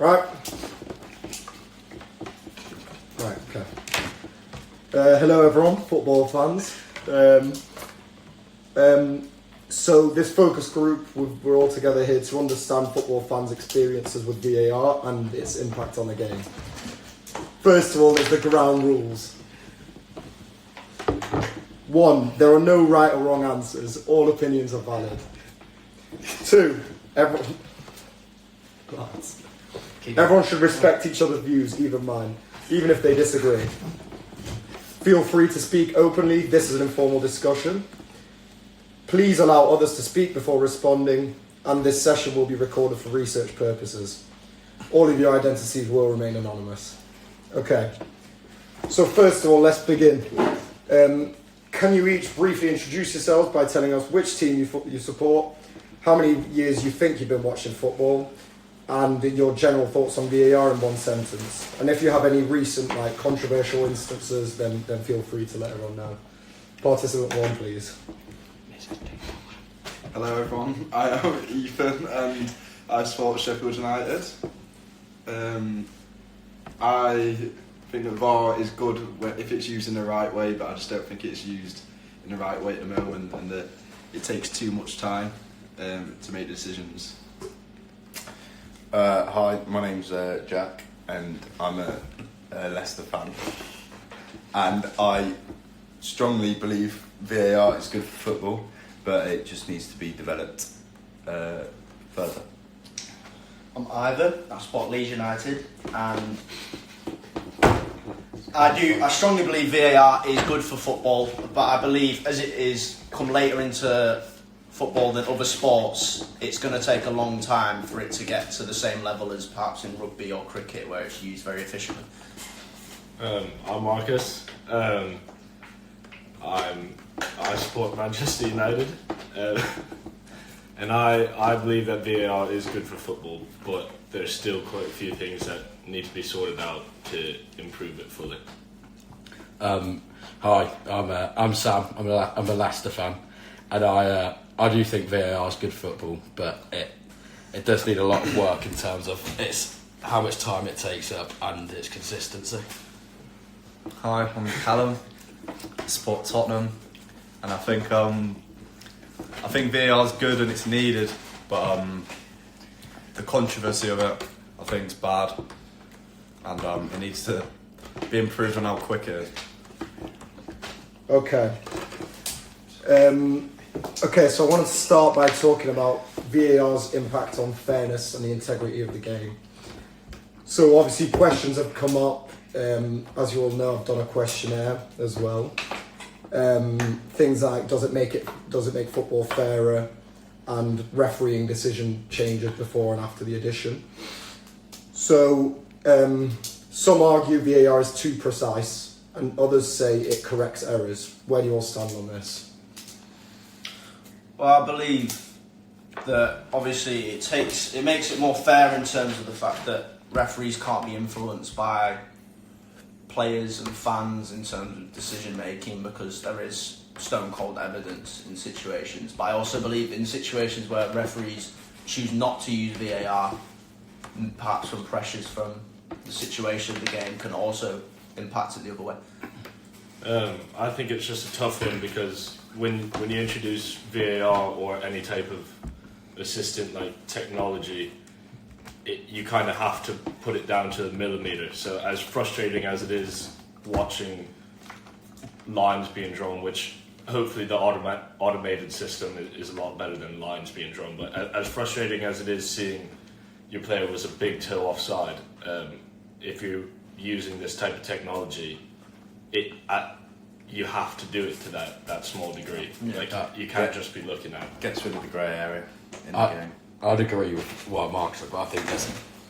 Right. Right, okay. Hello everyone, football fans. So this focus group, we're all together here to understand football fans' experiences with VAR and its impact on the game. First of all, there's the ground rules. 1, there are no right or wrong answers. All opinions are valid. 2, everyone should respect each other's views, even mine, even if they disagree. Feel free to speak openly. This is an informal discussion. Please allow others to speak before responding, and this session will be recorded for research purposes. All of your identities will remain anonymous. Okay. So first of all, let's begin. Can you each briefly introduce yourselves by telling us which team you support, how many years you think you've been watching football, and your general thoughts on VAR in one sentence? And if you have any recent controversial instances, then feel free to let everyone know. Participant 1, please. Hello everyone, I am Ethan and I support Sheffield United. I think that VAR is good if it's used in the right way, but I just don't think it's used in the right way at the moment, and that it takes too much time to make decisions. Hi, my name's Jack and I'm a Leicester fan, and I strongly believe VAR is good for football, but it just needs to be developed further. I'm Ivan, I support Leeds United, and I strongly believe VAR is good for football, but I believe as it is come later into football than other sports, it's going to take a long time for it to get to the same level as perhaps in rugby or cricket, where it's used very efficiently. I'm Marcus. I support Manchester United, and I believe that VAR is good for football, but there's still quite a few things that need to be sorted out to improve it fully. Hi, I'm Sam. I'm a Leicester fan, and I do think VAR is good for football, but it does need a lot of work in terms of how much time it takes up and its consistency. Hi, I'm Callum. I support Tottenham, and I think VAR is good and it's needed, but the controversy of it, I think, is bad, and it needs to be improved on how quick it is. Okay. Okay, so I wanted to start by talking about VAR's impact on fairness and the integrity of the game. So obviously questions have come up. As you all know, I've done a questionnaire as well. Things like does it make football fairer, and refereeing decision changes before and after the addition. So some argue VAR is too precise, and others say it corrects errors. Where do you all stand on this? Well, I believe that obviously it makes it more fair in terms of the fact that referees can't be influenced by players and fans in terms of decision making, because there is stone cold evidence in situations. But I also believe in situations where referees choose not to use VAR, perhaps from pressures from the situation of the game, can also impact it the other way. I think it's just a tough one, because when you introduce VAR or any type of assistant technology, you kind of have to put it down to a millimetre. So as frustrating as it is watching lines being drawn, which hopefully the automated system is a lot better than lines being drawn, but as frustrating as it is seeing your player was a big toe offside, if you're using this type of technology, you have to do it to that small degree. You can't just be looking at it. Gets rid of the grey area in the game. I'd agree with what Mark said, but I think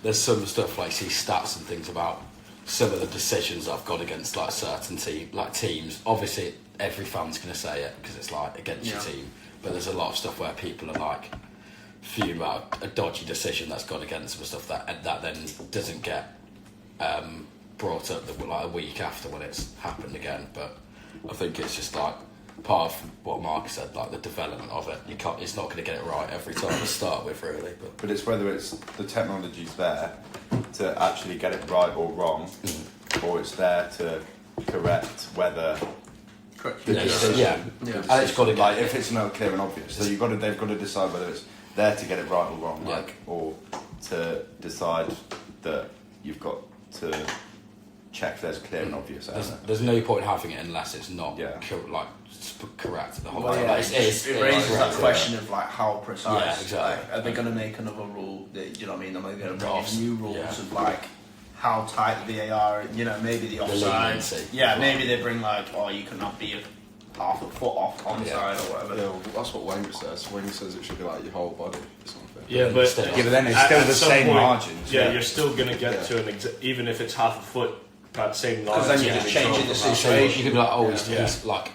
there's some stuff see stats and things about some of the decisions I've got against certain teams. Obviously, every fan's going to say it because it's against your team, but there's a lot of stuff where people are fuming about a dodgy decision that's gone against them and stuff that then doesn't get brought up a week after when it's happened again. But I think it's just part of what Mark said, the development of it. It's not going to get it right every time to start with, really. But it's whether it's the technology's there to actually get it right or wrong, or it's there to correct whether. Correct. The decision, And it's got to like if it's not clear and obvious, so they've got to decide whether it's there to get it right or wrong, like, or to decide that you've got to check if there's clear and obvious. There's no point having it unless it's not correct the whole time. It raises that question of like how precise. Yeah, exactly. Like, are they going to make another rule? That, you know what I mean? Are they going to bring in new rules of like how tight the VAR? You know, maybe the offside. Maybe they bring like, oh, you cannot be half a foot off onside or whatever. Yeah, well, that's what Wenger says. Wenger says it should be like your whole body or something. Yeah, but then it's still the same margins. Yeah, you're still going to get to even if it's half a foot, that same line. Because then you're just changing the situation. You could be like, oh, he's like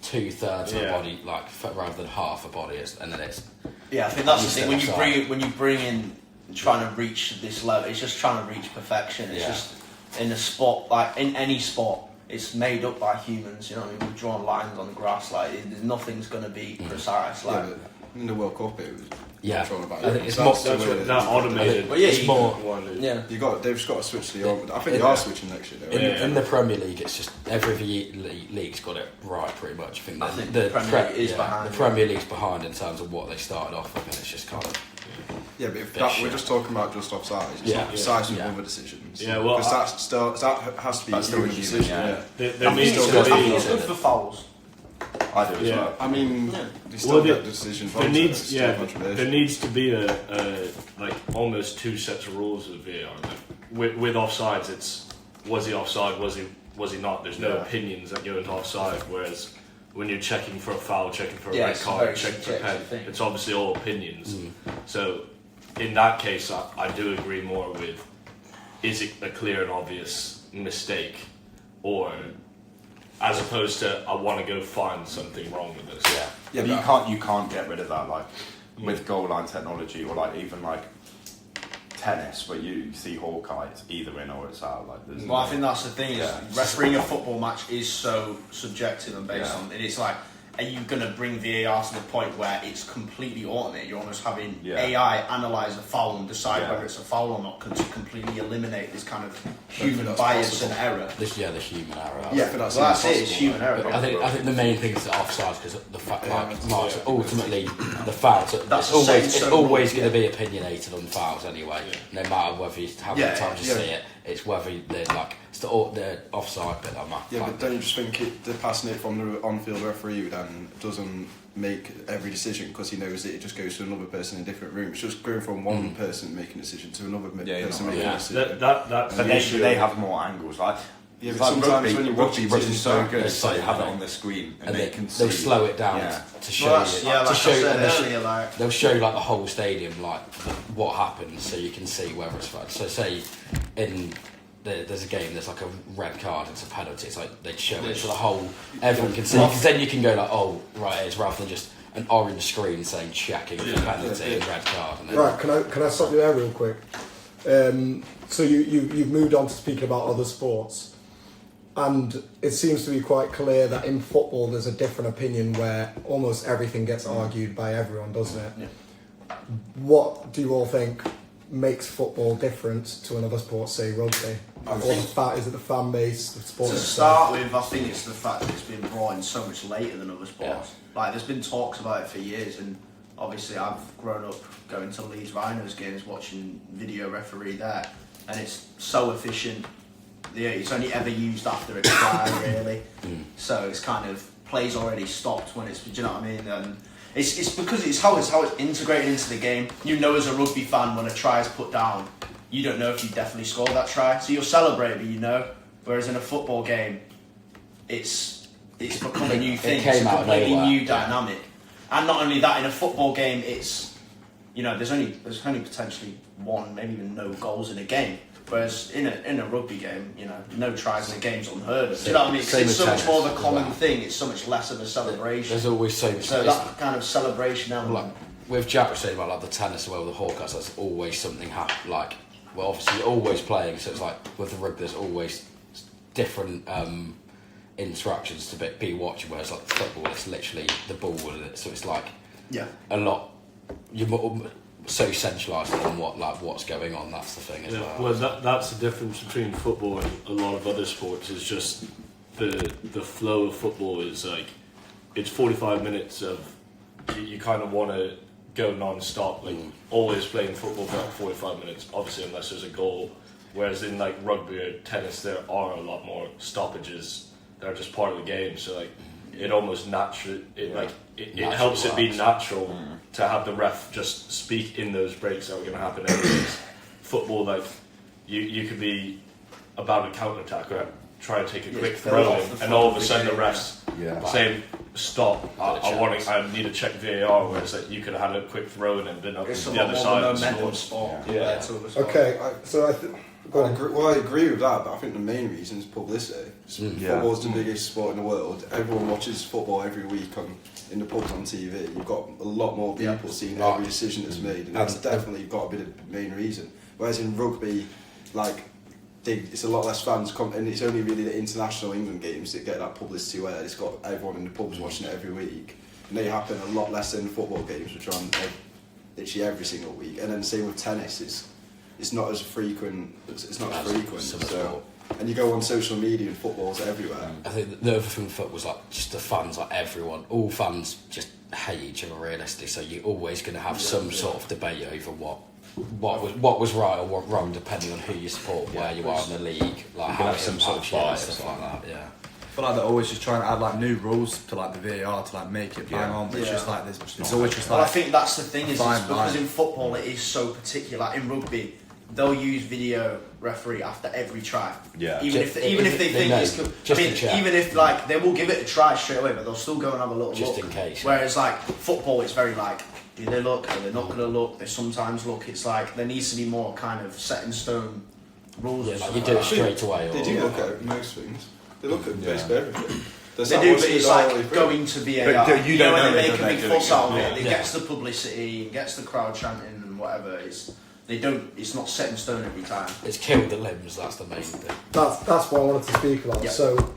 2/3 of a body, like rather than half a body, and then it's. Yeah, I think that's the thing. When you bring in trying to reach this level, it's just trying to reach perfection. It's just in a sport, like in any sport, it's made up by humans. You know what I mean? We've drawn lines on the grass. Like nothing's going to be precise. Like in the World Cup, it was. Yeah, about I think it's more that automated. But yeah, it's more. They've just got to switch the arm. I think they are switching next year. In the Premier League, it's just every league's got it right pretty much. I think the Premier League is behind. The Premier League's behind in terms of what they started off with, and it's just kind of. Yeah, but if we're just talking about just offside. It's not precise with other decisions. Yeah, well, because that has to be a human decision. Yeah. There needs to be good for fouls. I do as well. I mean, they still get the decision. There needs to be a like almost two sets of rules with VAR. Like, with offsides, it's was he offside? Was he not? There's no opinions that go into offside. Whereas when you're checking for a foul, checking for a red card, checking for a pen, it's obviously all opinions. So in that case, I do agree more with: is it a clear and obvious mistake, or as opposed to I want to go find something wrong with this. Yeah, but you can't get rid of that like with goal line technology or like even like tennis where you see Hawkeye, it's either in or it's out. Like I think that's the thing. Refereeing a football match is so subjective and based on it. It's like, are you going to bring VAR to the point where it's completely automated? You're almost having AI analyse a foul and decide whether it's a foul or not, to completely eliminate this kind of human bias and error. The human error. Yeah, that's it. It's human error. I think the main thing is the offsides because the fact, like, ultimately the fouls. It's always going to be opinionated on fouls anyway. No matter whether you have the time to see it, it's whether they're like. It's the offside bit that matters. Yeah, but don't you just think they're passing it from the on-field referee who then doesn't make every decision because he knows that it just goes to another person in a different room. It's just going from one person making a decision to another person making a decision. They have more angles, right? Yeah, but sometimes when you watch it, it's so good. So you have it on the screen and they can see. They'll slow it down to show they'll show like the whole stadium, like what happens, so you can see whether it's fine. So say there's a game, there's like a red card, it's a penalty, it's like they'd show it so the whole, everyone can see, because then you can go like, oh, right, it's rather than just an orange screen saying checking for penalty and red card. And right, can I stop you there real quick? So you've moved on to speaking about other sports, and it seems to be quite clear that in football there's a different opinion where almost everything gets argued by everyone, doesn't it? Yeah. What do you all think makes football different to another sport, say rugby? Is it the fan base, the sport? To start with, I think it's the fact that it's been brought in so much later than other sports. Like, there's been talks about it for years, and obviously I've grown up going to Leeds Rhinos games, watching video referee there, and it's so efficient. Yeah, it's only ever used after a try, really. So it's kind of plays already stopped when it's. Do you know what I mean? And it's because it's how it's integrated into the game. You know, as a rugby fan, when a try is put down, you don't know if you definitely scored that try, so you'll celebrate, but you know. Whereas in a football game, it's become a new thing. It's a completely new dynamic, and not only that, in a football game, it's there's only potentially one, maybe even no goals in a game. Whereas in a rugby game, no tries in a game's unheard of. Do you know what I mean? It's so much more of a common thing. It's so much less of a celebration. There's always so much. So that kind of celebration element. Like with Jack was saying about like the tennis as well, the Hawkeyes, that's always something happen. Like, well, obviously you're always playing, so it's like with the rugby, there's always different interactions to be watching. Whereas like football, it's literally the ball, so it's like a lot. so centralised on what's going on. That's the thing as well. Well, that's the difference between football and a lot of other sports. Is just the flow of football is like it's 45 minutes of you kind of want to go non-stop, like always playing football for like 45 minutes. Obviously, unless there's a goal. Whereas in like rugby or tennis, there are a lot more stoppages that are just part of the game. So like it almost it helps it be natural to have the ref just speak in those breaks that are going to happen anyways. Football, like you could be about a counter attack or try to take a quick throw in, and all of a sudden the refs saying stop. I need to check VAR. Whereas like you could have had a quick throw in and been up the other side and scored. Okay, so I agree with that, but I think the main reason is publicity. Football's the biggest sport in the world. Everyone watches football every week in the pubs on TV. You've got a lot more people seeing every decision that's made, and that's definitely got to be the main reason. Whereas in rugby, it's a lot less fans and it's only really the international England games that get that publicity where it's got everyone in the pubs watching it every week, and they happen a lot less than football games, which are on literally every single week. And then the same with tennis, it's not as frequent. It's not as frequent. So, and you go on social media and football's everywhere. I think the other thing with football was like just the fans, like everyone, all fans just hate each other realistically. So you're always going to have some sort of debate over what was right or what wrong, depending on who you support, where you are in the league, like how have some sort of bias stuff like that. Yeah. I feel like they're always just trying to add like new rules to like the VAR to like make it bang on, but it's just like this. It's always just like. I think that's the thing is because in football it is so particular. Like in rugby, they'll use video referee after every try. Yeah. Even if they think it's good. Even if like they will give it a try straight away, but they'll still go and have a little just look. in case. Whereas like football, it's very like. Do they look? Are they not going to look? They sometimes look. It's like there needs to be more kind of set in stone rules. Yeah, like you do it straight away. They do look at most things. They look at basically everything. They do, but it's like going to VAR. But you don't know when they make a big fuss out of it. Yeah. It gets the publicity, it gets the crowd chanting and whatever. It's not set in stone every time. It's killed the limbs. That's the main thing. that's what I wanted to speak about. Yep. So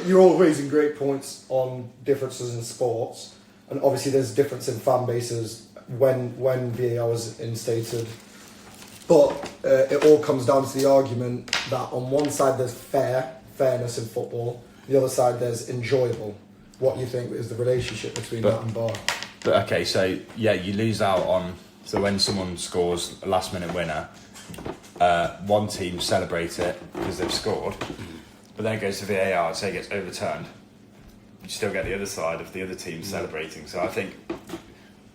you're all raising great points on differences in sports. And obviously there's a difference in fan bases when VAR was instated. But it all comes down to the argument that on one side there's fairness in football, the other side there's enjoyable. What do you think is the relationship between that and VAR? But okay, so yeah, you lose out on. So when someone scores a last minute winner, one team celebrate it because they've scored, but then it goes to VAR, say it gets overturned. You still get the other side of the other team celebrating. So I think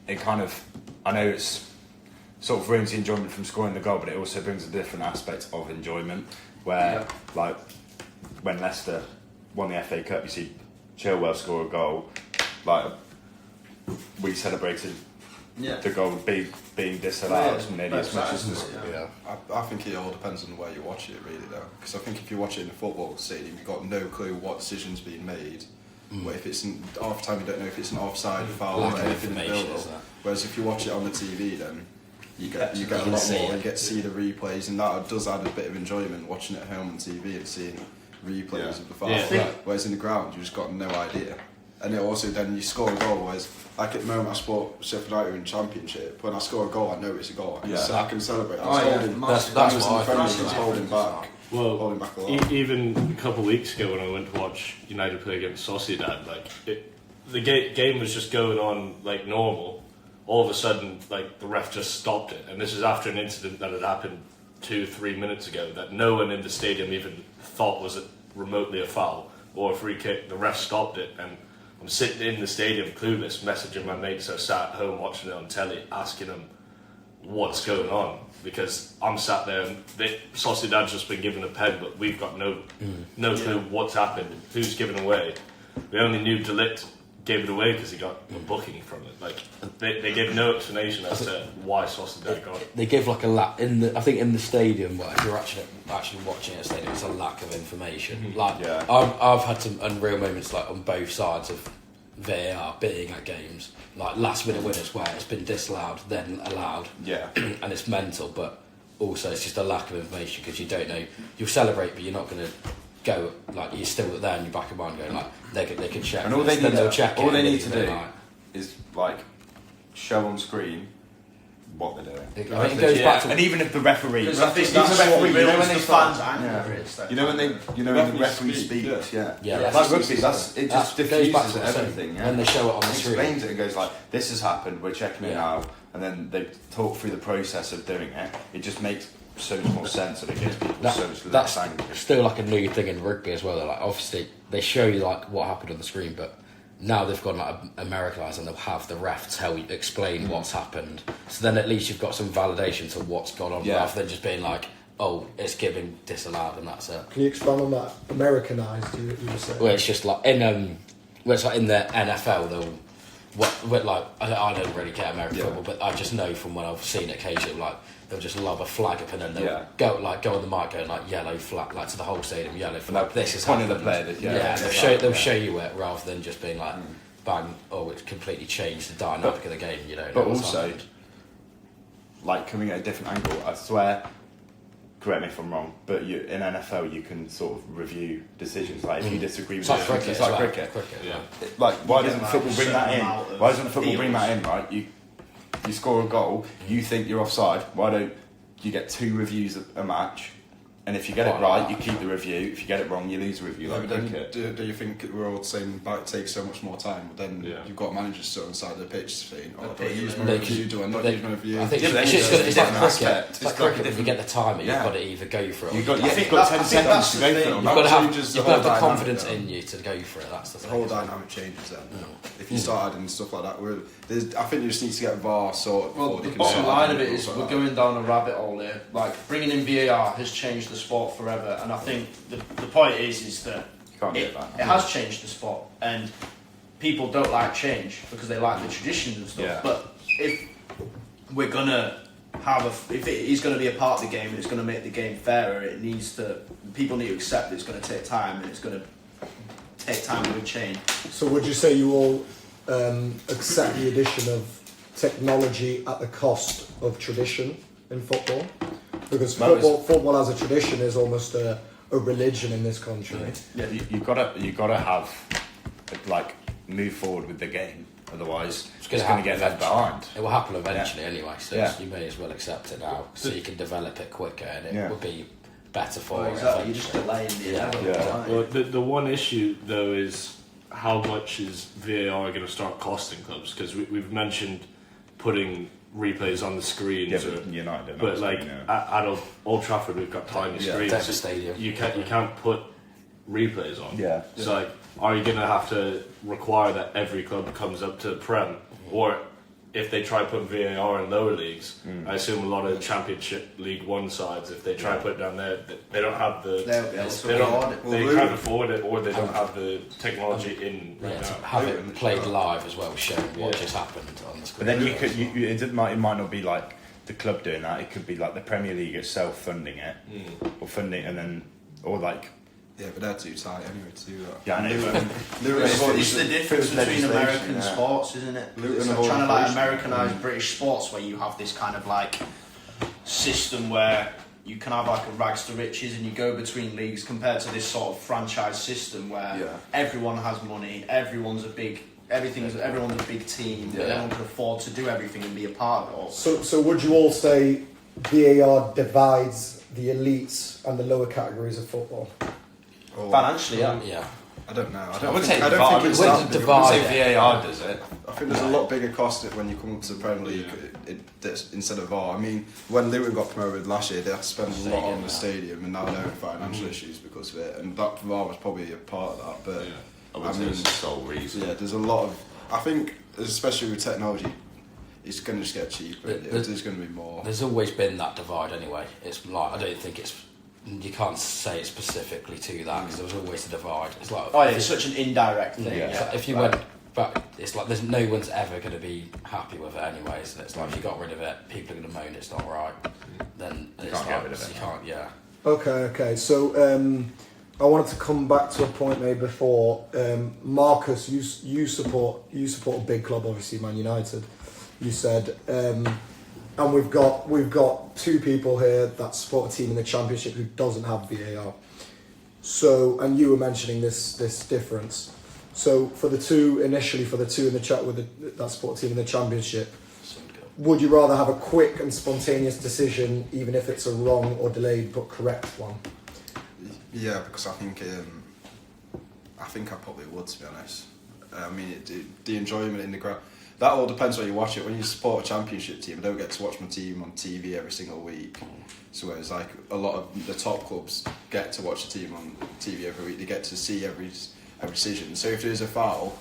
it kind of, I know it's sort of ruins the enjoyment from scoring the goal, but it also brings a different aspect of enjoyment where, like, when Leicester won the FA Cup, you see Chilwell score a goal, like, we celebrated the goal being disallowed nearly as much as I think it all depends on where you watch it, really, though. Because I think if you watch it in a football stadium, you've got no clue what decision's being made. But if it's half time, you don't know if it's an offside, foul, or anything in the middle. Whereas if you watch it on the TV, then you get a lot more. You get to see the replays, and that does add a bit of enjoyment watching it at home on TV and seeing replays of the foul. Whereas in the ground, you just got no idea. And it also then you score a goal. Whereas like at the moment I support Sheffield United in Championship. When I score a goal, I know it's a goal. So I can celebrate. That's what I think. Holding back. Well, holding back a lot. Even a couple of weeks ago when I went to watch United play against Sociedad, the game was just going on like normal. All of a sudden, like the ref just stopped it, and this is after an incident that had happened 2-3 minutes ago that no one in the stadium even thought was remotely a foul or a free kick. The ref stopped it, and I'm sitting in the stadium clueless, messaging my mates who are sat at home watching it on telly, asking them what's going on, because I'm sat there and Sociedad's just been given a pen, but we've got no clue what's happened, who's given away. We only knew De Ligt gave it away because he got a booking from it. Like they gave no explanation as to why Sociedad got it. They give like a lack in the. I think in the stadium, but if you're actually watching it at a stadium, it's a lack of information. I've had some unreal moments like on both sides of VAR being at games, like last minute winners where it's been disallowed then allowed, and it's mental. But also it's just a lack of information because you don't know. You'll celebrate, but you're not going to go like you're still there in your back of mind going like they can check. And all they need they'll check. All they need to do is like show on screen what they're doing. It goes back to, and even if the referee, Because I think Even that's the referee, what you know really when the they fans' start- anger is. You know when the referee speaks, speaks, Yeah. Like rugby, it just that goes diffuses back to everything. Yeah? when they show it on the It screen. explains it and goes like, "This has happened. We're checking it Yeah. now," and then they talk through the process of doing it. It just makes so much more sense, and it gives people so much That's less anger. still like a new thing in rugby as well. Like obviously they show you like what happened on the screen, but now they've gone like Americanized and they'll have the ref explain what's happened. So then at least you've got some validation to what's gone on, rather than just being like, oh, it's giving disallowed and that's it. Can you expand on that? Americanized, you were saying? Well, it's just like in it's like in the NFL they'll like I don't really care American football, but I just know from when I've seen it occasionally, like they'll just lob a flag up and then they'll go on the mic going like yellow flag, like to the whole stadium, yellow flag. This is Pointing happened. the player. They'll show you it rather than just being like bang, oh, it's completely changed the dynamic of the game. You know, But also, like coming at a different angle, I swear. Correct me if I'm wrong, but in NFL you can sort of review decisions. Like if you disagree with It's like it, cricket. it's like cricket. Yeah. Like why You get, doesn't like, football a bring that certain in? amount of Why doesn't football bring that appeals. in? Right, you score a goal, you think you're offside. Why don't you get 2 reviews a match? And if you get it right, you keep the review. If you get it wrong, you lose the review. Like But then cricket. do you think we're all saying about it takes so much more time? But then you've got managers still inside the pitch saying, "Oh, do I use my review? Do I not use my review?" I think Yeah, but it's then just it's it's like different cricket. aspect. It's like It's like cricket. If you get the timer, you've got to either go for it. Or You've got, you've you've got 10 I think seconds that's to the go for thing. it. got to That have changes the you've got to have whole the confidence dynamic, in you to go for it. That's the The thing. whole dynamic changes then. If you start adding stuff like that, I think you just need to get VAR sorted. Well, before the they can bottom start line of adding it is stuff we're like that. going down a rabbit hole here. Like bringing in VAR has changed the sport forever, and I think the point is that You can't it get that. has changed the sport, and people don't like change because they like the traditions and stuff. Yeah. But if we're gonna if it is going to be a part of the game and it's going to make the game fairer, people need to accept that it's going to take time and it's going to take time to change. So would you say you all accept the addition of technology at the cost of tradition in football? Because football as a tradition is almost a religion in this country. Yeah, you gotta have like move forward with the game. Otherwise, it's going to get left behind. It will happen eventually anyway, so Yeah. you may as well accept it now, so you can develop it quicker, and it Yeah. will be better for Well, it. exactly, you're just eventually. delaying the Yeah. inevitable. aren't you? Well, the one issue though is how much is VAR going to start costing clubs? Because we've mentioned putting replays on the screens, Yeah, but United, but like at Old Trafford, we've got tiny screens. That's a stadium. You can't put replays on. Yeah. So like, are you going to have to require that every club comes up to Prem, or if they try put VAR in lower leagues, I assume a lot of Championship League One sides, if they try put it down there, they don't have the They'll be able to they don't afford it. they can't afford it, or they don't have the technology in right Yeah, to now. have it played live as well, showing what Yeah. just happened on the But screen. then it might not be like the club doing that. It could be like the Premier League itself funding it, or funding, and then or like Yeah, but they're too tight anyway to do that. yeah, I know. It's the difference between American sports, isn't it? Luton It's have like all trying to like inflation. Americanise British sports where you have this kind of like system where you can have like a rags to riches and you go between leagues compared to this sort of franchise system where everyone has money, everyone's a big team, but everyone can afford to do everything and be a part of it all. So would you all say VAR divides the elites and the lower categories of football? Financially, yeah. Yeah. I don't know. I wouldn't say I don't think it's wouldn't that big. divide I would it. say VAR does it. I think there's a lot bigger cost when you come to the Premier League instead of VAR. I mean, when Luton got promoted last year, they had to spend a lot on the stadium, and now they're in financial issues because of it. And that VAR was probably a part of that. But I would say it's the sole reason. yeah, there's a lot of. I think, especially with technology, it's going to just get cheaper. There's going to be more. There's always been that divide anyway. It's like I don't think you can't say it specifically to that because there was always a divide. It's like It's such an indirect thing. it's like if you went back, it's like there's no one's ever going to be happy with it anyway. So it's like if you got rid of it, people are going to moan it's not right. Then you can't get rid of it. You can't, yeah. Okay. So I wanted to come back to a point made before. Marcus, you support a big club, obviously Man United. You said, and we've got two people here that support a team in the Championship who doesn't have VAR. So, and you were mentioning this difference. So for the two in the chat with that support a team in the Championship, would you rather have a quick and spontaneous decision, even if it's a wrong or delayed but correct one? Yeah, because I think I probably would, to be honest. I mean, the enjoyment in the ground. That all depends when you watch it. When you support a championship team, I don't get to watch my team on TV every single week. So whereas like a lot of the top clubs get to watch the team on TV every week, they get to see every decision. So if there's a foul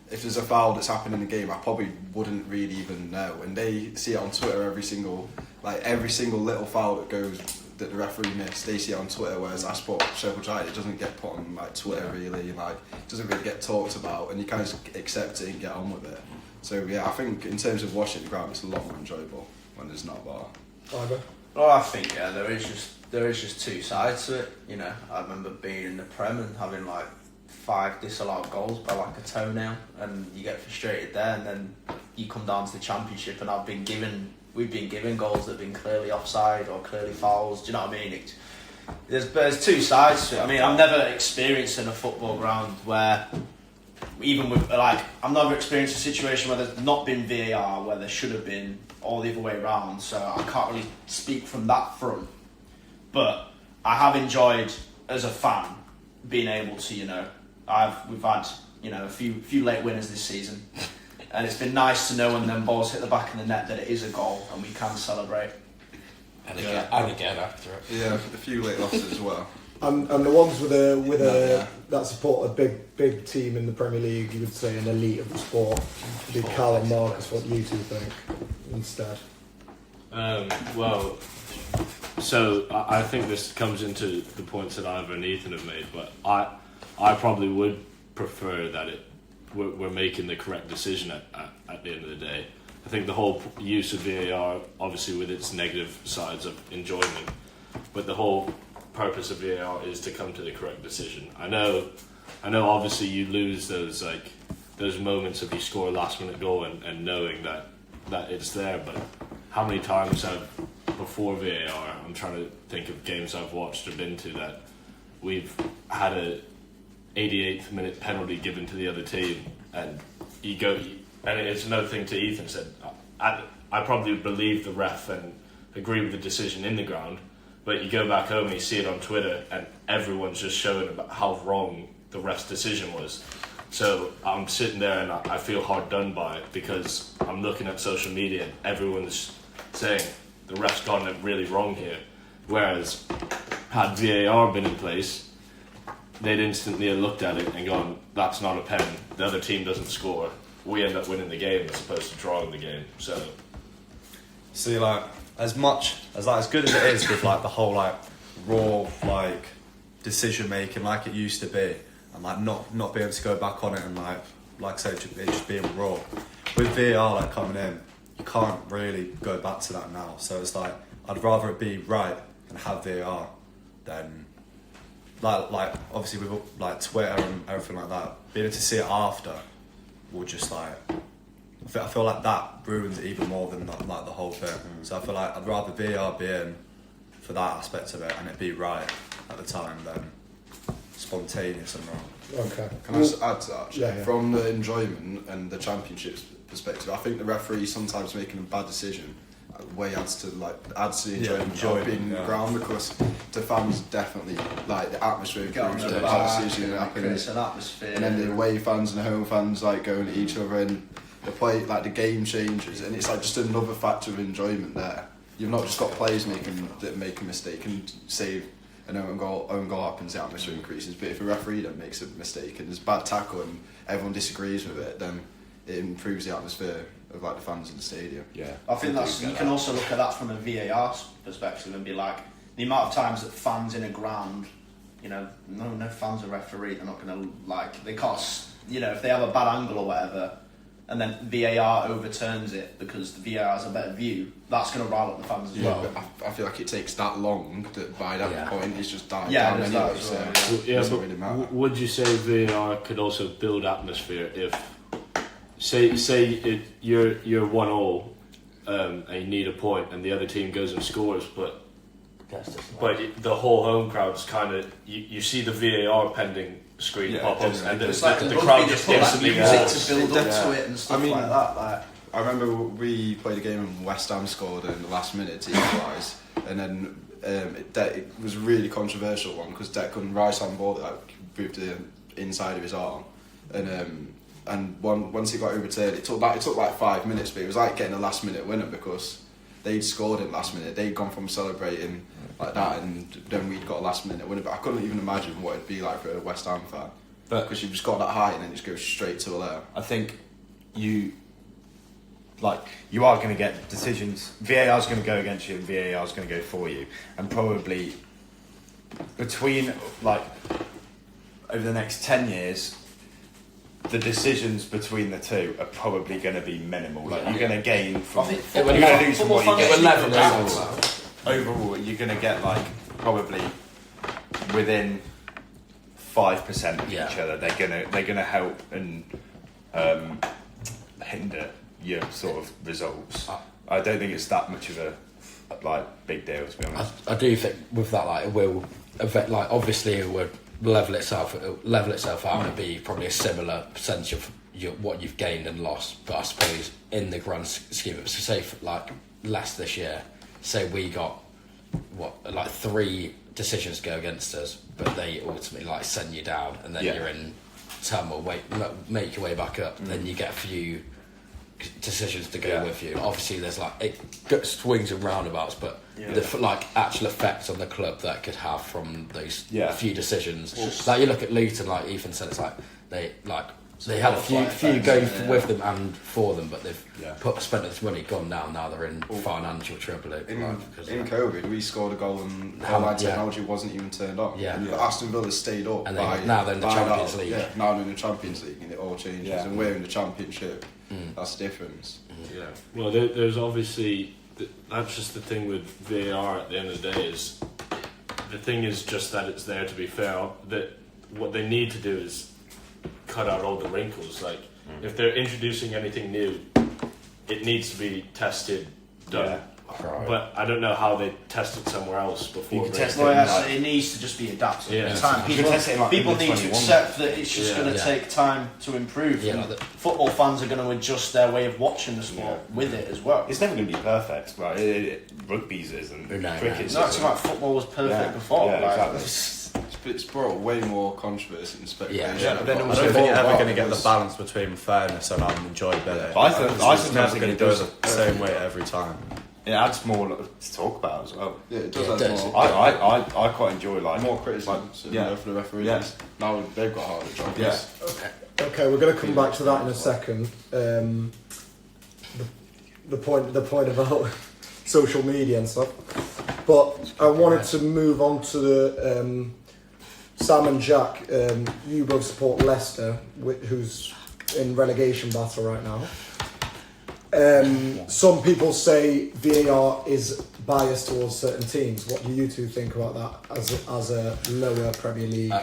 that's happened in the game, I probably wouldn't really even know. And they see it on Twitter every single little foul that the referee missed, they see it on Twitter, whereas I support Sheffield United, it doesn't get put on like Twitter really, like it doesn't really get talked about, and you kind of just accept it and get on with it. So yeah, I think in terms of watching the ground, it's a lot more enjoyable when there's not VAR. Well, I think there is just two sides to it. You know, I remember being in the Prem and having like 5 disallowed goals by like a toenail, and you get frustrated there, and then you come down to the Championship, and we've been given goals that have been clearly offside or clearly fouls. Do you know what I mean? There's two sides to it. I mean, I've never experienced in a football ground where, even with like, I've never experienced a situation where there's not been VAR, where there should have been, or the other way around. So I can't really speak from that front. But I have enjoyed, as a fan, being able to, you know, we've had, you know, a few late winners this season. And it's been nice to know when them balls hit the back of the net that it is a goal and we can celebrate. And again after it. Yeah, a few late losses as well. And the ones with that support a big team in the Premier League, you would say an elite of the sport. Be Cal and Marcus, what you two think instead? Well, so I think this comes into the points that Ivor and Ethan have made, but I probably would prefer that we're making the correct decision at the end of the day. I think the whole use of VAR, obviously with its negative sides of enjoyment, but the whole purpose of VAR is to come to the correct decision. I know obviously you lose those moments if you score a last minute goal and knowing that it's there, but how many times before VAR, I'm trying to think of games I've watched or been to, that we've had a 88th minute penalty given to the other team, and you go, and it's another thing to Ethan said, I probably believe the ref and agree with the decision in the ground, but you go back home and you see it on Twitter and everyone's just showing about how wrong the ref's decision was. So I'm sitting there and I feel hard done by, because I'm looking at social media and everyone's saying the ref's gotten it really wrong here, whereas had VAR been in place, they'd instantly have looked at it and gone, that's not a pen, the other team doesn't score, we end up winning the game as opposed to drawing the game. So see, like, as good as it is with like the whole like raw like decision making like it used to be, and like not being able to go back on it, and like I say, it just being raw, with VAR like coming in, you can't really go back to that now. So it's like, I'd rather it be right and have VAR than like obviously with like Twitter and everything like that, being able to see it after will just like, I feel like that ruins it even more than like the whole thing. So I feel like I'd rather VAR be in for that aspect of it and it be right at the time than spontaneous and wrong. Okay. Can I just add to that? Yeah. From the enjoyment and the Championship's perspective, I think the referee sometimes making a bad decision adds to the enjoyment of being in the ground, because the fans definitely like the atmosphere improves when a bad decision happens, and then the away fans and the home fans like going at each other, and the play like the game changes, and it's like just another factor of enjoyment there. You've not just got players that make a mistake and save an own goal happens, the atmosphere increases. But if a referee then makes a mistake and there's a bad tackle and everyone disagrees with it, then it improves the atmosphere of like the fans in the stadium. Yeah, I think you can also look at that from a VAR perspective and be like, the amount of times that fans in a ground, you know, no fans are referee, they're not going to like, they can't, you know, if they have a bad angle or whatever, and then VAR overturns it because the VAR has a better view, that's going to rile up the fans as well. But I feel like it takes that long that by that point it's just died down anyway. That yeah, doesn't but really matter. would you say VAR could also build atmosphere if, say you're 1-0 and you need a point and the other team goes and scores, but the whole home crowd's kind of, you see the VAR pending screen pop up, and the crowd just instantly music to build up to it and stuff like that. I remember we played a game and West Ham scored in the last minute to equalise, and then it was a really controversial one because Declan Rice handballed it, moved the inside of his arm, and once it got overturned, it took like 5 minutes, but it was like getting a last minute winner because they'd scored in last minute. They'd gone from celebrating like that, and then we'd got a last minute winner. But I couldn't even imagine what it'd be like for a West Ham fan, because you've just got that high and then just go straight to a layer. I think you are going to get decisions. VAR is going to go against you, and VAR is going to go for you, and probably between over the next 10 years, the decisions between the two are probably going to be minimal. You're going to gain from. You're going to lose from what you get. Overall, you're going to get probably within 5% of each other. They're going to help and hinder your sort of results. I don't think it's that much of a big deal, to be honest. I do think with that, it will affect. Obviously, it would level itself out and be probably a similar percentage of what you've gained and lost. But I suppose in the grand scheme of it, so say for Leicester this year, say we got 3 decisions go against us, but they ultimately send you down, and then you're in turmoil. Make your way back up, then you get a few decisions to go with you. Obviously, there's it swings and roundabouts, but the actual effect on the club that could have from those few decisions. You look at Luton, like Ethan said, it's they had a few go with them and for them, but they've spent this money, gone down. Now they're in financial trouble. In COVID, we scored a goal and our technology wasn't even turned on. But Aston Villa stayed up. And now they're in the Champions League. Yeah, now they're in the Champions League, and it all changes. And we're in the Championship. That's the difference. Yeah. Well, there's obviously that's just the thing with VAR. At the end of the day, is the thing is just that it's there to be fair. That what they need to do is cut out all the wrinkles. If they're introducing anything new, it needs to be tested, done. Right. But I don't know how they test it somewhere else before. It needs to just be adapted. People need to accept that it's just going to take time to improve. Football fans are going to adjust their way of watching the sport with it as well. It's never going to be perfect, right? Rugby's isn't. Cricket's no, it's like football was perfect before. Yeah, exactly. It's brought way more controversy and speculation. But then also, I don't think you're ever going to get the balance between fairness and enjoyability. I think never going to do it the same way every time. It adds more to talk about as well. Yeah, it does add more. I quite enjoy more criticism for the referees. Yeah. Now they've got harder jobs. Yeah. Okay, we're going to come back to that in a second. The point about social media and stuff. But I wanted to move on to the Sam and Jack. You both support Leicester, who's in relegation battle right now. Some people say VAR is biased towards certain teams. What do you two think about that as a lower Premier League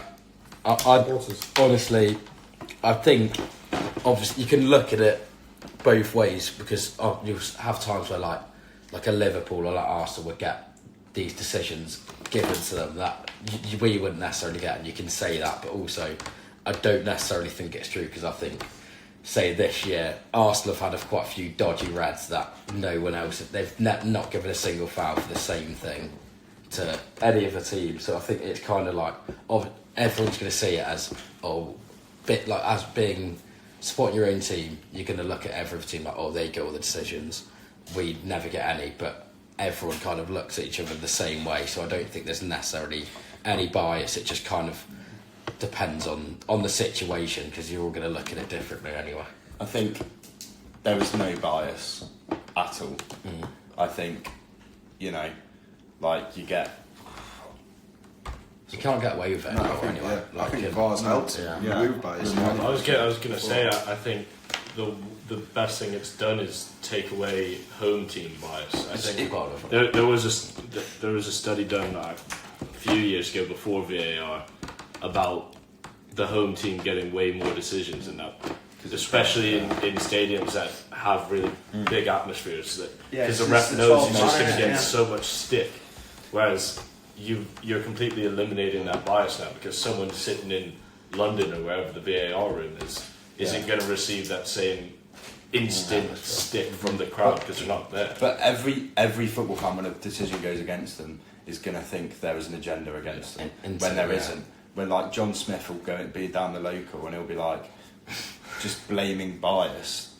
supporters? Honestly, I think obviously you can look at it both ways, because you'll have times where like a Liverpool or like Arsenal would get these decisions given to them that we wouldn't necessarily get, and you can say that, but also I don't necessarily think it's true, because I think, say this year, Arsenal have had quite a few dodgy reds that no one else, they've not given a single foul for the same thing to any of the teams. So I think it's kind of everyone's going to see it as as being supporting your own team. You're going to look at every team they get all the decisions, we never get any, but everyone kind of looks at each other the same way. So I don't think there's necessarily any bias. It just kind of depends on the situation, because you're all going to look at it differently anyway. I think there is no bias at all. I think, you get... You can't get away with it anyway. I think VAR's helped remove bias. I was going to say, I think the best thing it's done is take away home team bias. I think there was a study done a few years ago before VAR about the home team getting way more decisions than that, especially in stadiums that have really big atmospheres. Because the ref knows he's just going to get so much stick, whereas you're completely eliminating that bias now, because someone sitting in London or wherever the VAR room isn't going to receive that same instant stick from the crowd because they're not there. But every football fan, when a decision goes against them, is going to think there is an agenda against them when there isn't. When like John Smith will go and be down the local and he'll be like just blaming bias,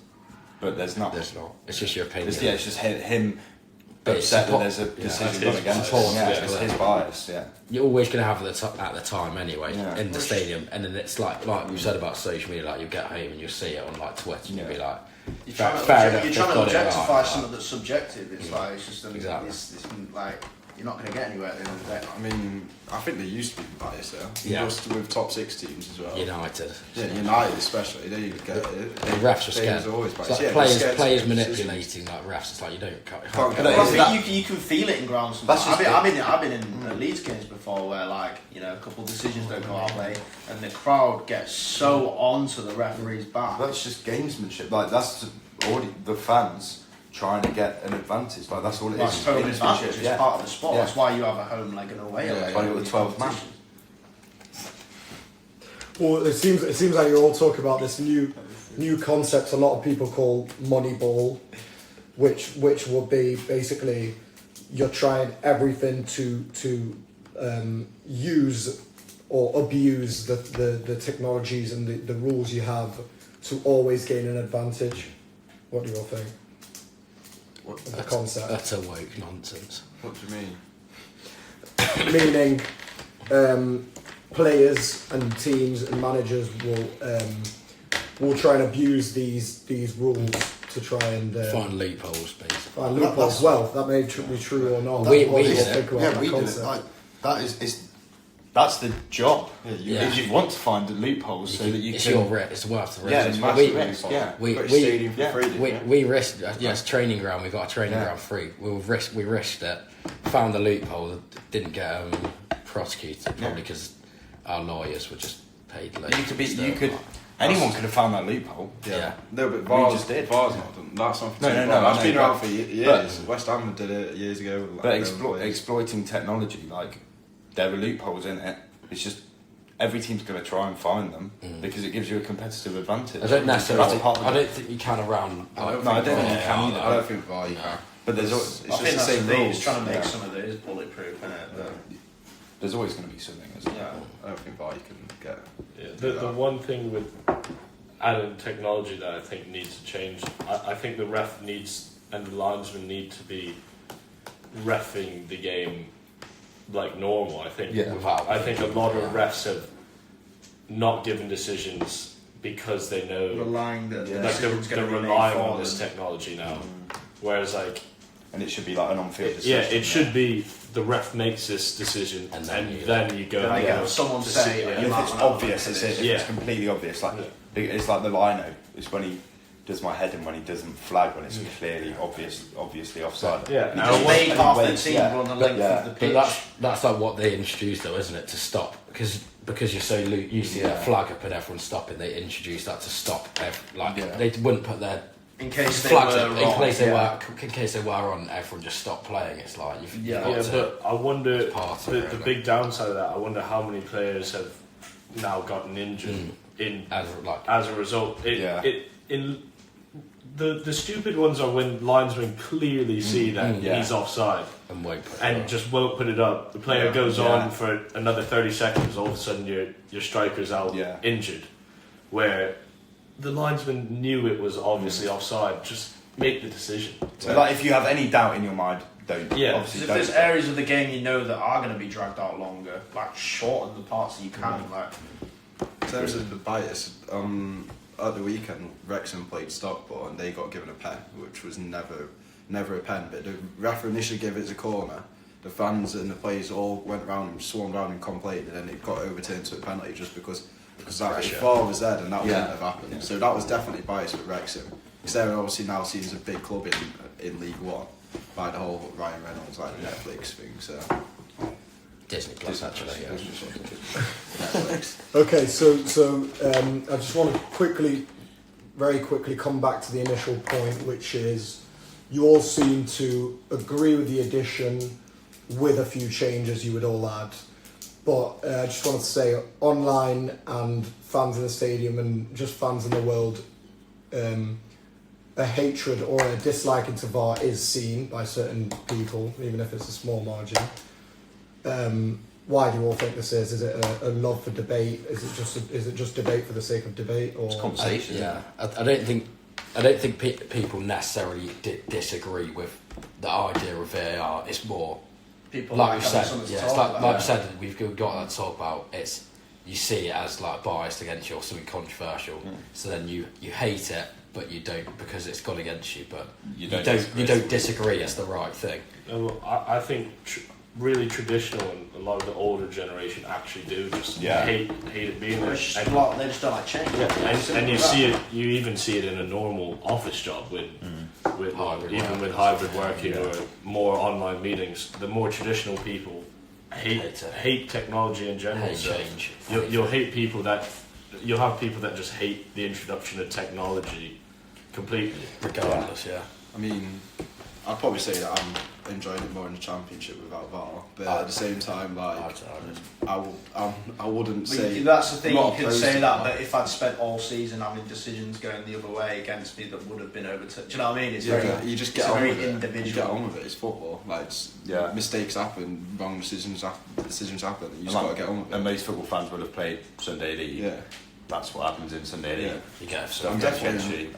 but there's not. There's not. It's just your opinion. It's just him upset that there's a decision gone against him. It's his bias. Yeah, you're always going to have it at the time anyway in the Yeah. stadium, and then it's like we said about social media. Like you get home and you'll see it on like Twitter, and you'll be like, You're trying fair to enough, objectify right. something that's subjective. It's like it's just Exactly. it's like you're not going to get anywhere at the end of the day. I mean, I think they used to be biased there. Yeah. Just with top 6 teams as well. United. Yeah, United especially. They get it. The refs are They scared. was always It's biased. like Yeah, they're scared to players make manipulating like refs. It's like you can't Can't get get away Well, with I that. think you can feel it in grounds. That's Sometimes. just I've been in Leeds games before where like a couple of decisions don't go our way, and the crowd gets so onto the referee's back. that's just gamesmanship. Like that's already the fans trying to get an advantage. Like that's all it is. That's home advantage. It's part of the sport. Yeah. That's why you have a home leg and away leg. That's why you got the 12th man. Well, it seems like you're all talking about this new concept a lot of people call Moneyball, which will be basically you're trying everything to use or abuse the technologies and the rules you have to always gain an advantage. What do you all think of the concept? Utter woke nonsense. What do you mean? Meaning players and teams and managers will try and abuse these rules to try and Find loopholes, basically. find loopholes. Well, that may be true or not. We What do you did all it. think about that we did it. concept? Like, that's the job. Yeah. You want to find the loopholes so that you it's can. your risk. It's worth the risk. Yeah, it's We- massive risk. Yeah. We Got your stadium for yeah. free, didn't We, you? we risked, yes, training ground. We got a training Yeah. ground free. We risked it. Found the loophole. Didn't get prosecuted probably because our lawyers were just paid late. Anyone could have found that loophole. Yeah. No, but We VAR's, just did. VAR's not done. That's not for No, too no, long. no, That's I been know, around but- for years. West Ham did it years ago. With, like, But their own players. exploiting technology, like there are loopholes in it. It's just every team's going to try and find them because it gives you a competitive advantage. I don't necessarily. That's part of I it. don't think you can around. I don't No, I think don't think VAR- you can either. I don't think VAR you can. But there's It's I just think the that's same the thing. rules. It's trying to make Yeah. some of it is bulletproof, isn't it? There's always going to be something. Isn't there? I don't think VAR you can get. Yeah, the one thing with added technology that I think needs to change, I think the ref needs and the linesman need to be reffing the game like normal. I think Yeah. I think a lot of refs have not given decisions because they know Relying that Yeah. like decision's they're going to be made relying for on this them. technology now. Whereas like And it should be like an on-field yeah, decision. it should be the ref makes this decision And and then then you- you go. Then I Yeah. get someone To say, see, yeah. And you if might it's want to obvious, look at if this. it's completely obvious, like it's like the lino. It's when he does my head and when he doesn't flag when it's clearly obviously offside. Yeah, You and just I made want- half the wait, team yeah. run the length Yeah. of the But pitch. that's like what they introduced, though, isn't it? To stop because you're so used to a flag up and everyone stopping. They introduced that to stop. They wouldn't put their In case they flags were up wrong. in case they were on. Everyone just stopped playing. It's like you've Yeah. got Yeah, to, but I wonder it's part of it, the really. big downside of that. I wonder how many players have now gotten injured in as a result. Yeah. The stupid ones are when linesmen clearly see that yeah. he's offside and won't put it and up. just won't put it up. The player goes Yeah. on for another 30 seconds. All of a sudden, your striker's out Yeah. injured. Where the linesman knew it was obviously offside. Just make the decision. So, like if you have any doubt in your mind, don't. Yeah. Obviously, If don't. there's areas of the game you know that are going to be dragged out longer, like shorten the parts that you can. Like In terms of the bias, at the weekend, Wrexham played Stockport and they got given a pen, which was never a pen. But the referee initially gave it as a corner. The fans and the players all went round and swarmed round and complained, and then it got overturned to a penalty just because that VAR was there and that wouldn't have happened. Yeah. So that was definitely biased with Wrexham. Because they're obviously now seen as a big club in League One by the whole Ryan Reynolds Netflix thing. So Disney Plus actually. Yeah. Netflix. Okay, so I just want to very quickly come back to the initial point, which is you all seem to agree with the addition with a few changes you would all add. But I just wanted to say, online and fans in the stadium and just fans in the world, a hatred or a dislike into VAR is seen by certain people, even if it's a small margin. Why do you all think this is? Is it a love for debate? Is it just debate for the sake of debate, or It's conversation. I don't think people necessarily disagree with the idea of VAR. It's more People like we having said. something to Yeah, talk it's like about. we said. We've got to talk about it's. You see it as like biased against you or something controversial. So then you hate it, but you don't because it's gone against you. But you don't disagree. It's the right thing. Well, I think really traditional and a lot of the older generation actually do just hate it being there. They just don't like change. Yeah, and you see it. You even see it in a normal office job with hybrid working or more online meetings. The more traditional people hate technology in general. Hate change. You'll hate people that you'll have people that just hate the introduction of technology completely. Regardless, yeah. I mean, I'd probably say that I'm enjoying it more in the Championship without VAR, but at the same time, like I wouldn't say. That's the thing. not You could opposed say to that, but if I'd spent all season having decisions going the other way against me that would have been overturned, do you know what I mean? It's you just get on with it. individual. You get on with it. It's football. Like mistakes happen, wrong decisions happen. And you just got to get on with it. And most football fans would have played Sunday League. Yeah. That's what happens in Sunday League. Yeah. You get So I'm definitely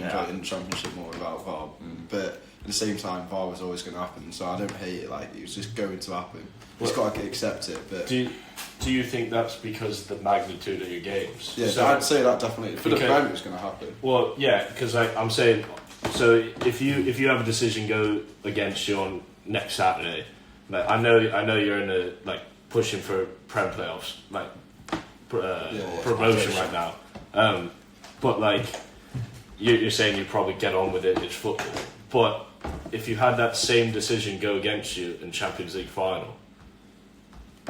Yeah. enjoying the Championship more without VAR, but at the same time, VAR was always going to happen. So I don't hate it. Like it was just going to happen. Just got to accept it. But Do you think that's because of the magnitude of your games? yeah, So I'd say that definitely for the Okay. Prem it was going to happen. Well, yeah, because I'm saying, so if you have a decision go against you on next Saturday, like I know you're in a like pushing for Prem playoffs, like promotion right now, but like you're saying you probably get on with it. It's football, but if you had that same decision go against you in Champions League final.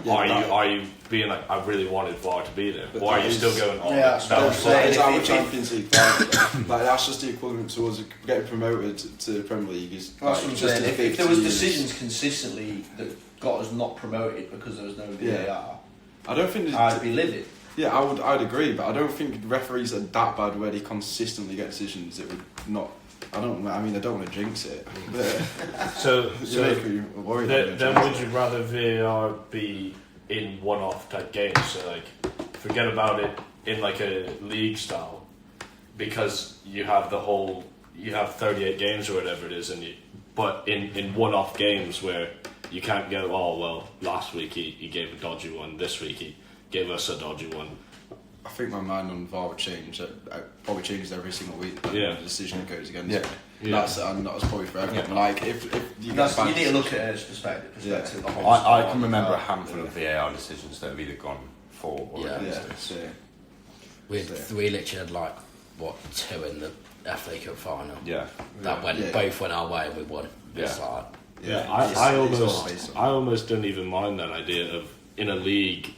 Yeah, are you being like I really wanted VAR to be there, or are you still going? Oh, Yeah, that was saying It's if- our if- Champions League final. Like that's just the equivalent towards getting promoted to the Premier League. Is That's like, what I'm just saying. as If big there to was you as- decisions consistently that got us not promoted because there was no VAR, I don't think. I'd be livid. Yeah, I'd agree, but I don't think referees are that bad where they consistently get decisions that would not. I don't want to jinx it. But So you make me worried. then would you rather VAR be in one-off type games? So like, forget about it in like a league style, because you have 38 games or whatever it is, but in one-off games where you can't go, oh well, last week he gave a dodgy one, this week he gave us a dodgy one. I think my mind on VAR would change. It probably changes every single week. Yeah. The decision that goes against Yeah. me. Yeah. That's probably for everyone. Like if you That's, get you back need to look at it as perspective. Yeah. The whole I sport. can remember a handful of VAR decisions that have either gone for or Yeah. against Yeah, us. so, We literally had like two in the FA Cup final. Yeah. That both went our way and we won. It's Yeah. like Yeah, it's I almost don't even mind that idea of in a league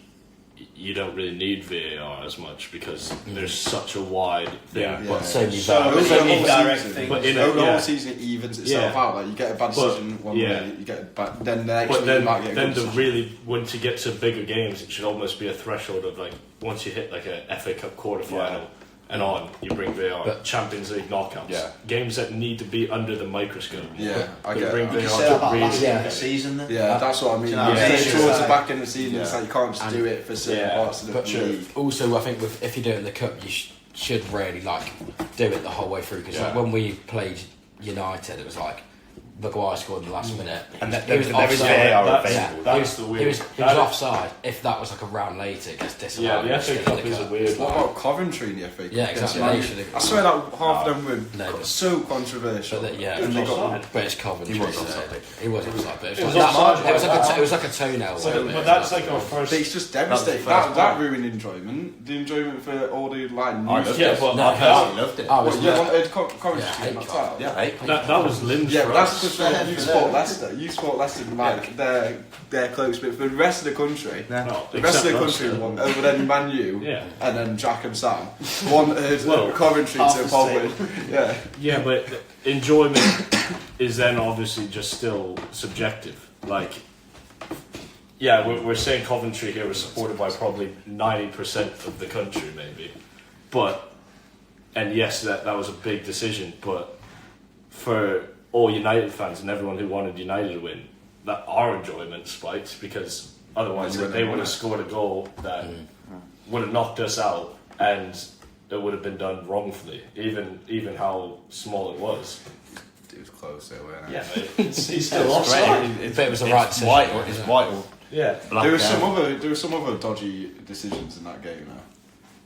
you don't really need VAR as much because there's such a wide thing. Yeah. but same you So Over it's the an whole indirect season, thing. But in over the yeah. whole season, it evens itself Yeah. out. Like you get a bad decision one yeah. way, you get a bad. Then the next But week then, you might get a then good the decision. really when to get to bigger games, it should almost be a threshold of like once you hit like a FA Cup quarterfinal and on, you bring VAR. But- Champions League knockouts, Yeah. games that need to be under the microscope. Yeah, I But get bring that. You could VAR say to that about really- last year of the season then. Yeah, that's what I mean. Do you know what I Yeah, mean? towards It's the like- back end of the season, it's Yeah. like you can't just And- do it for certain Yeah. parts of the But league. also, I think if you do it in the cup, you should really like do it the whole way through. Because like, Yeah. when we played United, it was like Maguire scored in the last minute. And He there was is offside. VAR That's- available. that's the weird. He was that- offside. If that was like a round later, it gets disallowed. Yeah, the It's FA still Cup in the is a cup. weird What one. about Coventry in the FA Cup? Yeah, exactly. Yes, They should have- I swear that half of them were No. so controversial. But yeah, And they got but it's Coventry. He was so offside. He was offside, but It was like offside, it was like right? it was like a toenail. wasn't it? But that's like our first. But it's just That devastating. was the first That one. ruined enjoyment. The enjoyment for all the like I news. loved Yeah, it. but No, I personally loved it. I What, was you wanted Coventry Yeah, to I get knocked hate out? Yeah, hey. that was limbs. Yeah, for but that's us. because you support Leicester. You support Leicester, like they're close, but for the rest of the country, No, the rest of the except country, us. other than Man U, Yeah. and then Jack and Sam, wanted Well, Coventry half to the pop same. win. Yeah, Yeah, but enjoyment is then obviously just still subjective. Like, yeah, we're saying Coventry here was supported by probably 90% of the country, maybe, but and yes, that was a big decision, but for all United fans and everyone who wanted United to win, that our enjoyment spiked, because otherwise they would have scored a goal that would have knocked us out, and it would have been done wrongfully, even how small it was. It was close, though, wasn't it? Yeah, but he's still offside. It was the right decision. It's white or Yeah, There were some other dodgy decisions in that game.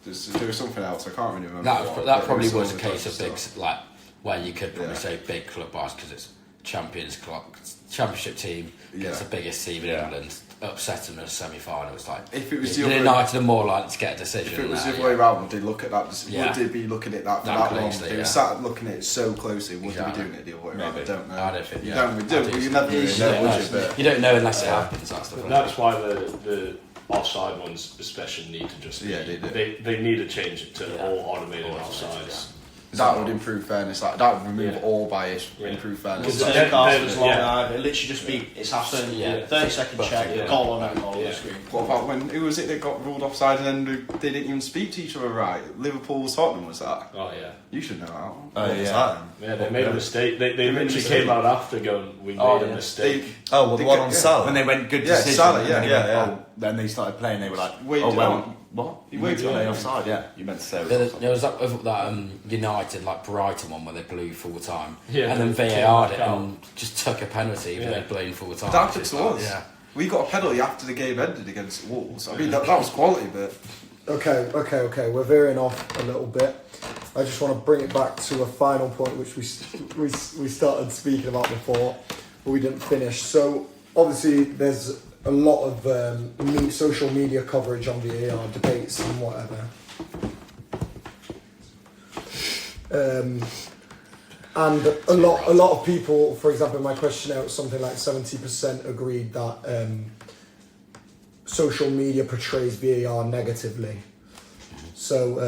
There was something else. I can't really remember. That probably was a case of big, like, where you could probably say big club wise, because it's championship team against the biggest team in England, upset them in a semi-final. It's like, if it was United are more likely to get a decision. If it was the other way around, would they look at that? Would they be looking at that for that long? Closely, They were sat looking at it so closely. Would they be doing it the other way around? I don't know. I don't think. You never really know, would you? But You don't know unless it happens. that's why the offside ones especially need to just they need to change it to all automated offsides. that would improve fairness. That would remove all bias, improve fairness. Because it literally just be it's happened. 30-second check, goal on the screen. What about who was it that got ruled offside and then they didn't even speak to each other right? Liverpool's Tottenham, was that? Oh yeah. You should know that one. Oh yeah. Yeah, they made a mistake. They literally came out after going, we made a mistake. Oh, well, the one on Salah. When they went good Yeah, decision. Salah, and then yeah. then they started playing. They were like, Wait, what? He went waited on offside. Yeah, you meant to say. There was that United Brighton one where they blew full time, Yeah, and then they VAR'd came it back and just took a penalty even though they'd blown full time. That happened to us. Yeah. We got a penalty after the game ended against Wolves. I mean, that was quality, but... Okay. We're veering off a little bit. I just want to bring it back to a final point which we started speaking about before, but we didn't finish. So obviously there's a lot of social media coverage on VAR debates and whatever. And a lot of people, for example, in my questionnaire, it was something like 70% agreed that social media portrays VAR negatively. So,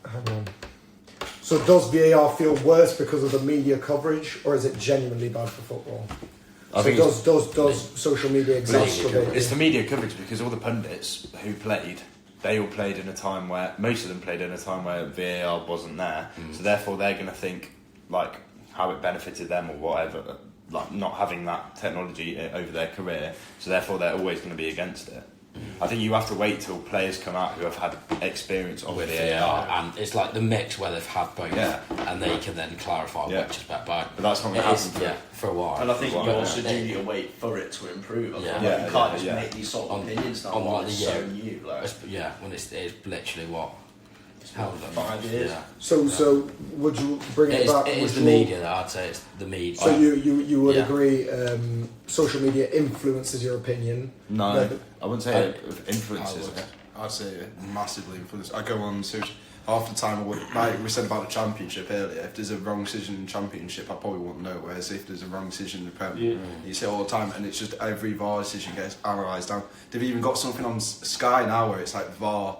hang on. So does VAR feel worse because of the media coverage, or is it genuinely bad for football? I think does social media exacerbate? It's the media coverage, because all the pundits who played, they all played in a time where most of them played in a time where VAR wasn't there. So therefore they're going to think like how it benefited them or whatever, like not having that technology over their career. So therefore they're always going to be against it. I think you have to wait till players come out who have had experience of VAR, and it's like the mix where they've had both, and they can then clarify which is better. But that's not going to happen for a while. And I think you also do need to wait for it to improve. You can't just make these sort of opinions now while it's so new. When it's literally what. How 5 years? Yeah. So would you bring it back? It is the media that I'd say it's the media. So you would agree social media influences your opinion? No, I wouldn't say it influences. I'd say it massively influences. I go on social half the time. Like we said about the championship earlier, if there's a wrong decision in the championship, I probably won't know. Whereas if there's a wrong decision in the Premier, you see it all the time, and it's just every VAR decision gets analysed down. They've even got something on Sky now where it's like VAR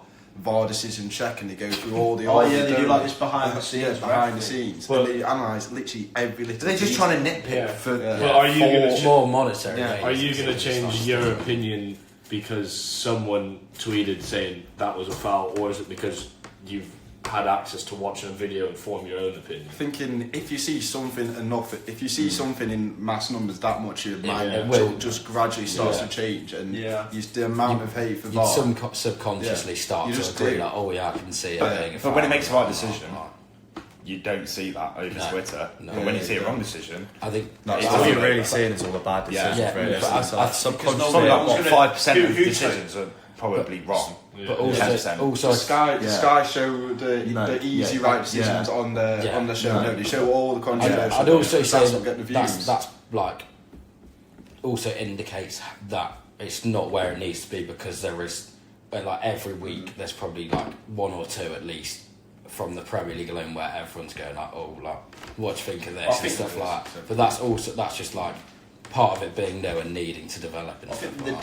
decision check, and they go through all the. They do like this behind the scenes. Behind the scenes, and they analyse literally every little. They're just trying to nitpick for. Are you going more monetary? Are you going to change your opinion because someone tweeted saying that was a foul, or is it because you've had access to watching a video and form your own opinion? Thinking if you see something something in mass numbers that much, your mind just gradually starts to change, and the amount of hate for VAR. You subconsciously start to agree like, I can see it. But when it makes the right decision, you don't see that over Twitter. No. But when you see a wrong decision, I think all you're really seeing is all the bad decisions. probably Subconsciously, like 5% of decisions are probably wrong. But also Sky show the easy right decisions on the show. No, they show all the controversial. I'd also say that's like also indicates that it's not where it needs to be, because there is like every week there's probably like one or two at least from the Premier League alone where everyone's going like, what do you think of this and stuff like that. But that's just like part of it being there and needing to develop. And I think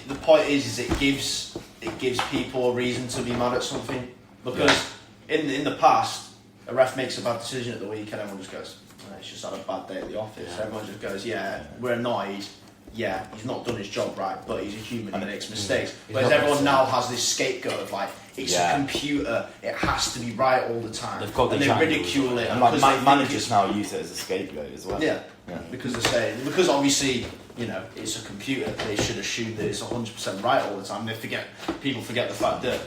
the point is it gives people a reason to be mad at something, because in the past a ref makes a bad decision at the weekend, everyone just goes, it's just had a bad day at the office. Everyone just goes, we're annoyed, yeah, he's not done his job right, but he's a human and makes mistakes. He's Whereas not everyone necessarily- now has this scapegoat of like, it's a computer, it has to be right all the time. They've got and the they channels. ridicule it. And because they like think managers it's- now use it as a scapegoat as well. Yeah, Yeah. because they say, because obviously, you know, it's a computer, they should assume that it's 100% right all the time. People forget the fact that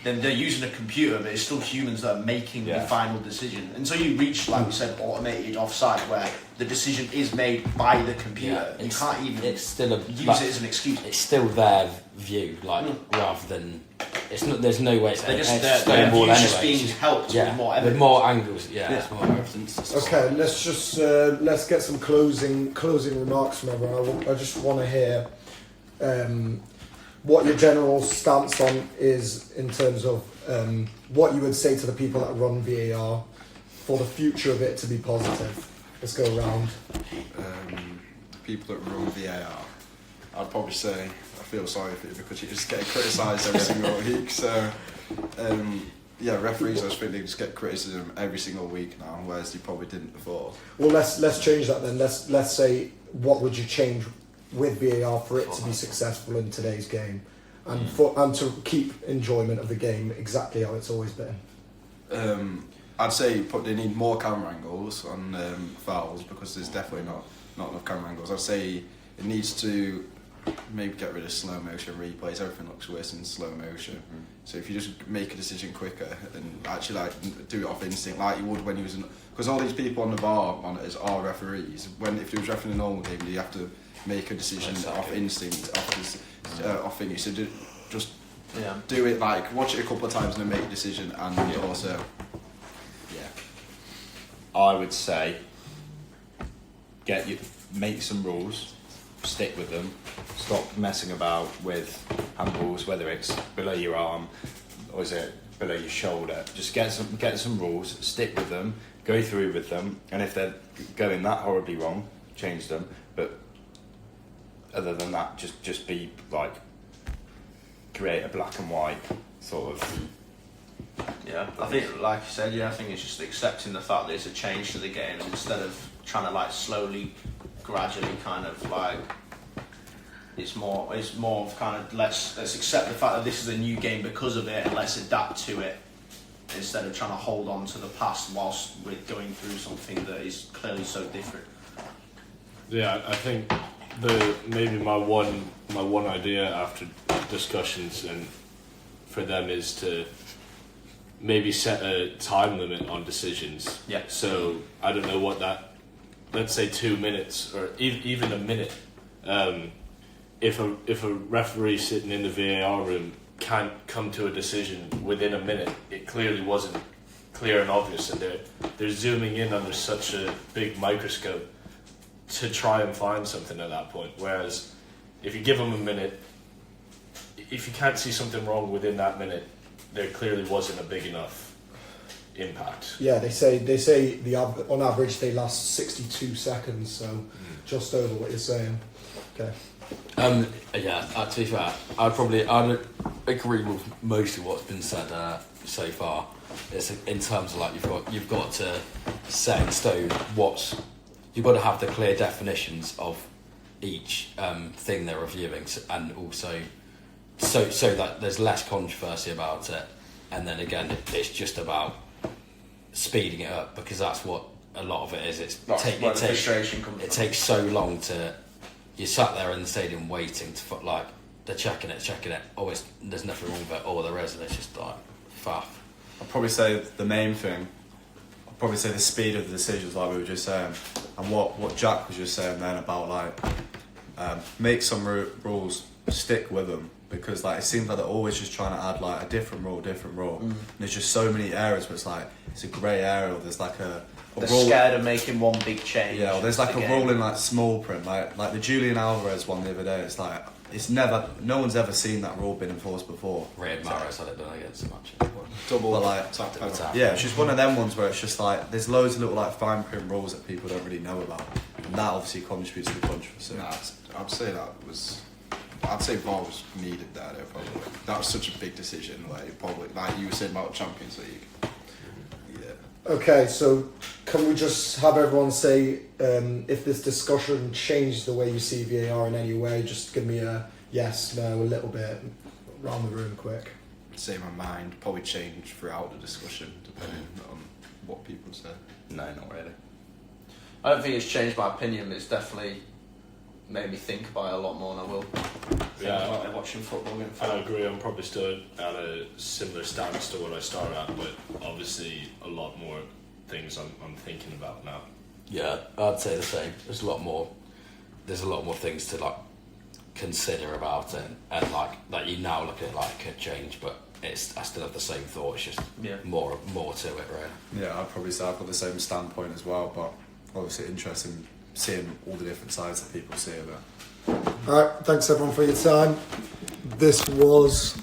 then they're using a computer, but it's still humans that are making the final decision. Until you reach, like we said, automated offside, where the decision is made by the computer, you can't even it's still use like, it as an excuse. It's still their view, like rather than it's not. There's no way it's They're just, it's their Stonewall view's just anyway. being helped Yeah, with more with evidence. more angles. Yeah, it's more evidence. Okay, let's just let's get some closing remarks from everyone. I just want to hear what your general stance on is in terms of what you would say to the people that run VAR for the future of it to be positive. Let's go around. The people that run VAR, I'd probably say I feel sorry for you because you're just getting criticised every single week. So, yeah, referees, I just think they just get criticism every single week now, whereas they probably didn't before. Well, let's change that then. Let's say, what would you change with VAR for it to be successful in today's game, and to keep enjoyment of the game exactly how it's always been? I'd say they need more camera angles on fouls because there's definitely not enough camera angles. I'd say it needs to maybe get rid of slow motion replays. Everything looks worse in slow motion. So if you just make a decision quicker and actually like do it off instinct, like you would when you was in, because all these people on the VAR monitors are referees. If you was refereeing a normal game, you have to make a decision off instinct, off thingy. So just do it, like watch it a couple of times and then make a decision, and also. I would say make some rules, stick with them, stop messing about with handballs, whether it's below your arm or is it below your shoulder. Just get some rules, stick with them, go through with them, and if they're going that horribly wrong, change them. But other than that, just be like, create a black and white sort of. Yeah, I think, like you said, I think it's just accepting the fact that it's a change to the game, and instead of trying to like slowly, gradually kind of like, it's more of kind of let's accept the fact that this is a new game because of it, and let's adapt to it instead of trying to hold on to the past whilst we're going through something that is clearly so different. Yeah, I think maybe my one idea after discussions and for them is to maybe set a time limit on decisions. Yeah. So I don't know what that. Let's say 2 minutes or even a minute. If a referee sitting in the VAR room can't come to a decision within a minute, it clearly wasn't clear and obvious, and they're zooming in under such a big microscope to try and find something at that point. Whereas if you give them a minute, if you can't see something wrong within that minute, there clearly wasn't a big enough impact. Yeah, they say on average they last 62 seconds, so just over what you're saying. Okay. To be fair, I'd agree with most of what's been said so far. It's in terms of like you've got to set in stone you've got to have the clear definitions of each thing they're reviewing, and also so that there's less controversy about it. And then again, it's just about speeding it up, because that's what a lot of it is. It takes so long to. You sat there in the stadium waiting to like they're checking it. Oh, there's nothing wrong with it. Oh, there is, and it's just like faff. I'd probably say the main thing. I'd probably say the speed of the decisions, like we were just saying, and what Jack was just saying then about like make some rules, stick with them, because like it seems like they're always just trying to add like a different rule. And there's just so many areas where it's like it's a grey area. Or there's like a They're rule. scared of making one big change. Yeah, well, there's like a again. rule in like small print, like the Julian Alvarez one the other day. It's like no one's ever seen that rule been enforced before. Riyad Mahrez had it done against so much. Double But like tap. yeah, it's just one of them ones where it's just like there's loads of little like fine print rules that people don't really know about, and that obviously contributes to the controversy. Nah, I'd say VAR was needed there. Though, probably that was such a big decision. Like probably like you were saying about Champions League. Yeah, Okay, so can we just have everyone say if this discussion changed the way you see VAR in any way? Just give me a yes, no, a little bit around the room, quick. Say my mind, probably change throughout the discussion depending on what people say. No, not really. I don't think it's changed my opinion, but it's definitely made me think about it a lot more than I will. Yeah, Watching football going I forward. agree. I'm probably still at a similar stance to what I started at, but obviously a lot more things I'm thinking about now. Yeah, I'd say the same. There's a lot more things to like consider about it, and like that you now look at it like could change, but I still have the same thought. It's just more to it, right? Yeah, I'd probably say I've got the same standpoint as well, but obviously interesting seeing all the different sides that people see of it. Alright, thanks everyone for your time. This was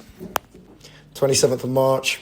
27th of March.